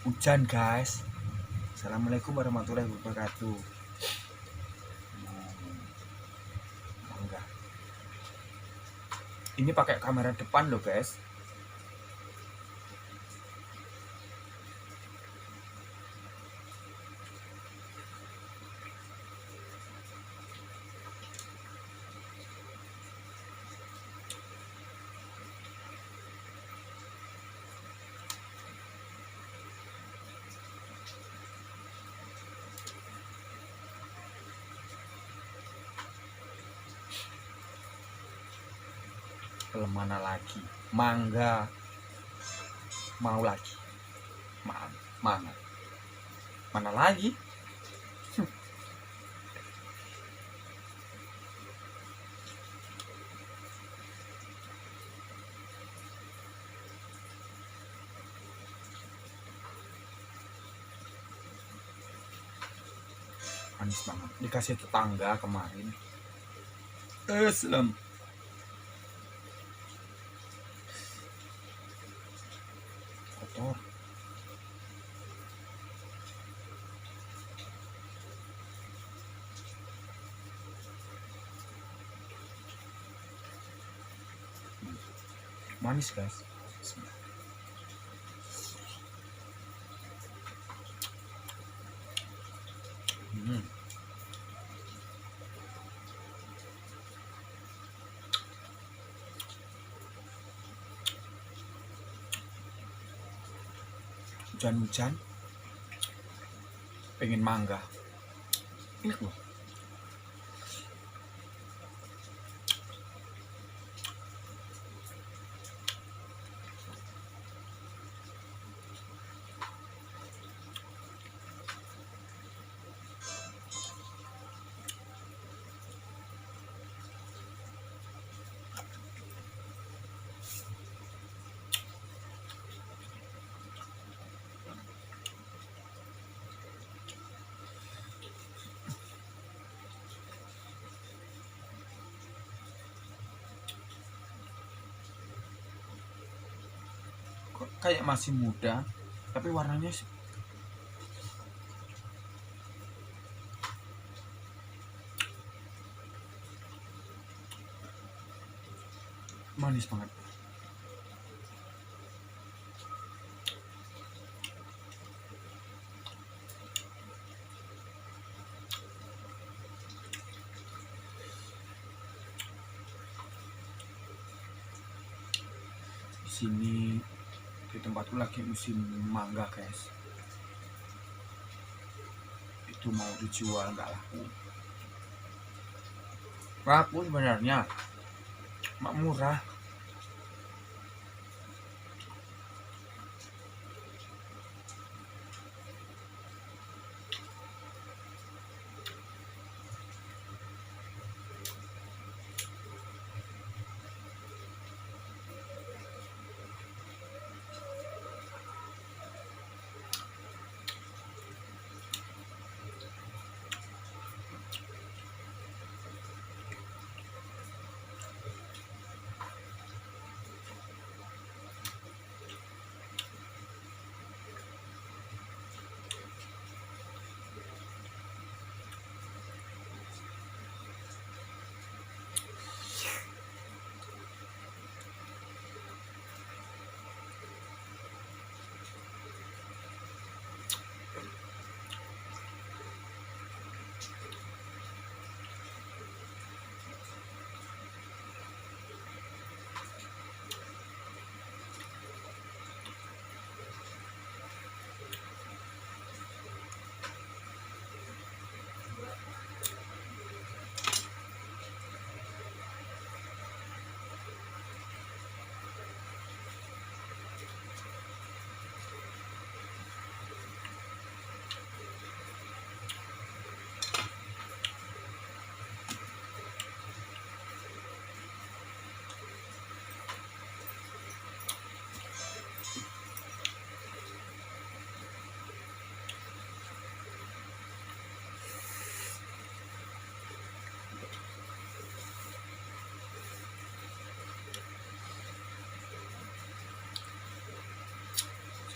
Hujan guys. Assalamualaikum warahmatullahi wabarakatuh. Enggak. Ini pakai kamera depan loh guys. Mana lagi? Mangga. Mau lagi? Mana? Mana lagi? Manis banget. Dikasih tetangga kemarin. Selam. Kotor. Manis guys. Hujan-hujan pengen mangga. Enak loh. Kayak masih muda tapi warnanya manis banget. Di sini di tempatku lagi musim mangga guys. Itu mau dijual nggak laku sebenarnya, mak murah.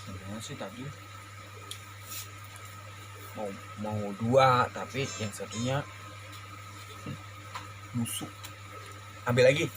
Sebenarnya sih tadi mau dua, tapi yang satunya busuk. Ambil lagi.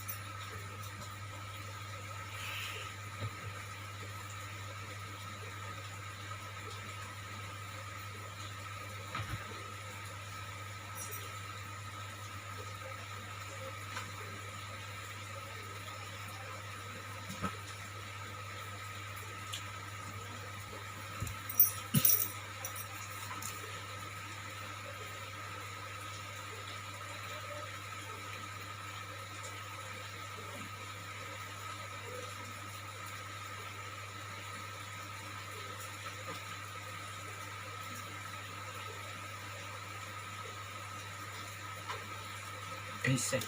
Bisa.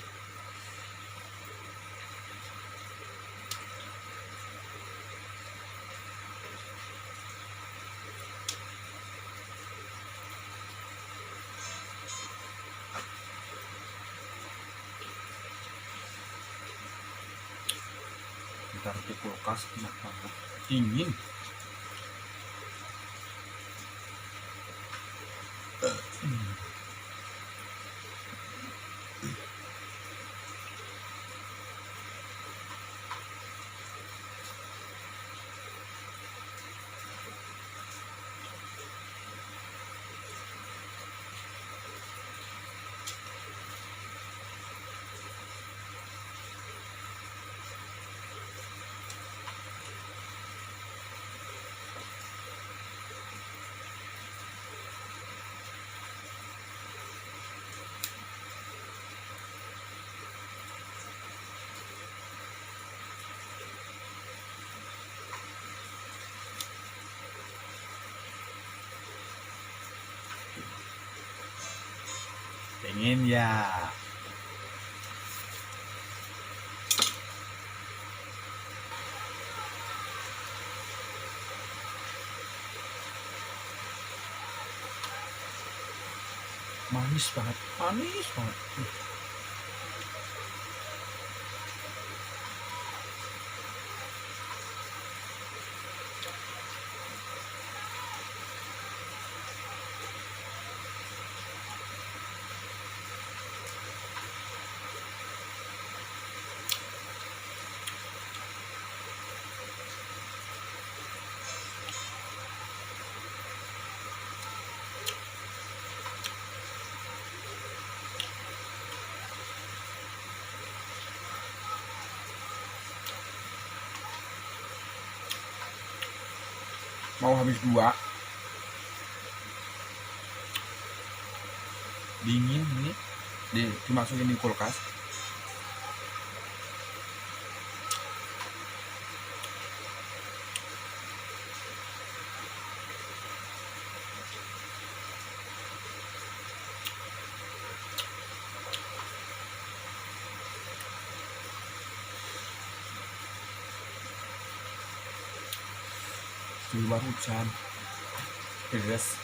Taruh di kulkas, enak banget, dingin. Pengen ya. Manis banget, manis banget. Mau habis dua, dingin ini, dimasukin di kulkas. Di luar hujan deras.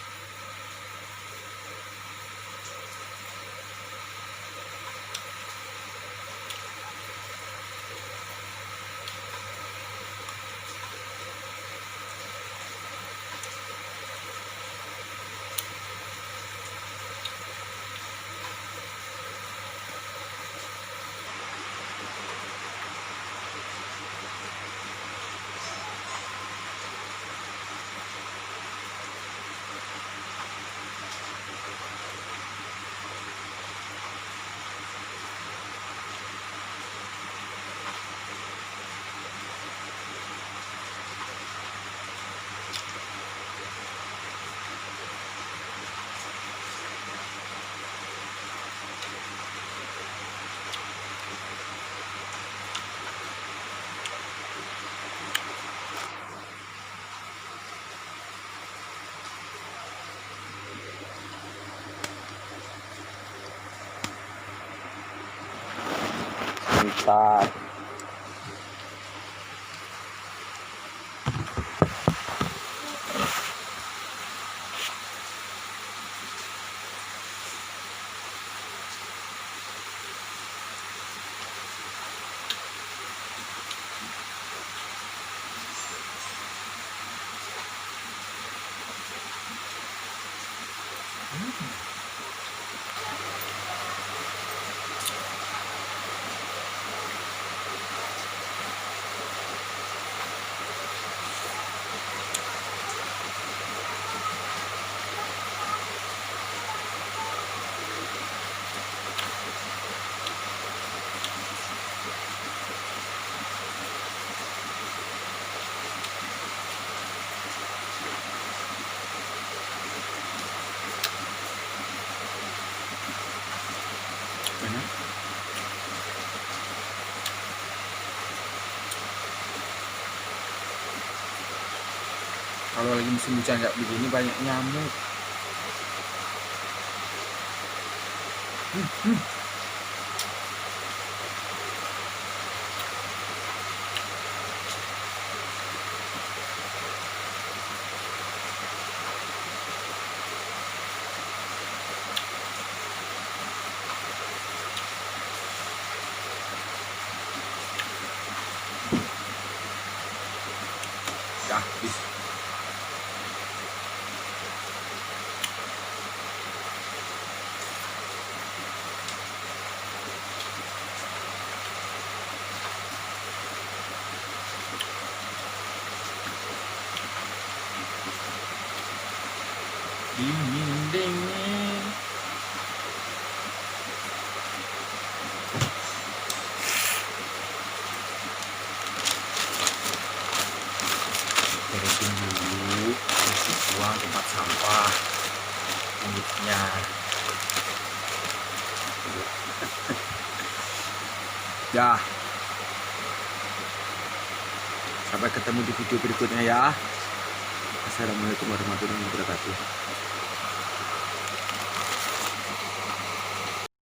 Mantap. Enak. Kalau lagi musim hujan kayak begini banyak nyamuk. Dah habis. Dingin. Beresin dulu, isi buang tempat sampah unitnya. Ya. Sampai ketemu di video berikutnya ya. Assalamualaikum warahmatullahi wabarakatuh.